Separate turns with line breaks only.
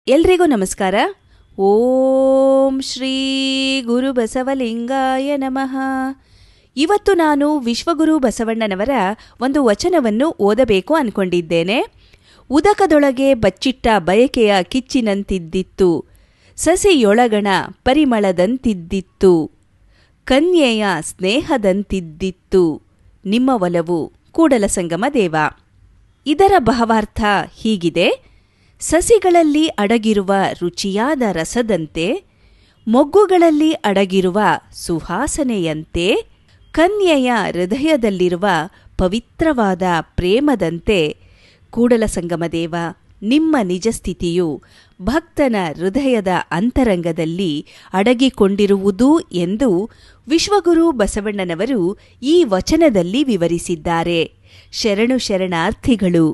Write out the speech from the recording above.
ಎಲ್ರಿಗೂ ನಮಸ್ಕಾರ. ಓಂ ಶ್ರೀ ಗುರು ಬಸವಲಿಂಗಾಯ ನಮಃ. ಇವತ್ತು ನಾನು ವಿಶ್ವಗುರು ಬಸವಣ್ಣನವರ ಒಂದು ವಚನವನ್ನು ಓದಬೇಕು ಅನ್ಕೊಂಡಿದ್ದೇನೆ. ಉದಕದೊಳಗೆ ಬಚ್ಚಿಟ್ಟ ಬಯಕೆಯ ಕಿಚ್ಚಿನಂತಿದ್ದಿತ್ತು, ಸಸಿಯೊಳಗಣ ಪರಿಮಳದಂತಿದ್ದಿತ್ತು, ಕನ್ಯೆಯ ಸ್ನೇಹದಂತಿದ್ದಿತ್ತು ನಿಮ್ಮ ಒಲವು ಕೂಡಲಸಂಗಮ ದೇವ. ಇದರ ಭಾವಾರ್ಥ ಹೀಗಿದೆ: ಸಸಿಗಳಲ್ಲಿ ಅಡಗಿರುವ ರುಚಿಯಾದ ರಸದಂತೆ, ಮೊಗ್ಗುಗಳಲ್ಲಿ ಅಡಗಿರುವ ಸುವಾಸನೆಯಂತೆ, ಕನ್ಯೆಯ ಹೃದಯದಲ್ಲಿರುವ ಪವಿತ್ರವಾದ ಪ್ರೇಮದಂತೆ ಕೂಡಲಸಂಗಮದೇವ ನಿಮ್ಮ ನಿಜಸ್ಥಿತಿಯು ಭಕ್ತನ ಹೃದಯದ ಅಂತರಂಗದಲ್ಲಿ ಅಡಗಿಕೊಂಡಿರುವುದು ಎಂದು ವಿಶ್ವಗುರು ಬಸವಣ್ಣನವರು ಈ ವಚನದಲ್ಲಿ ವಿವರಿಸಿದ್ದಾರೆ. ಶರಣು ಶರಣಾರ್ಥಿಗಳು.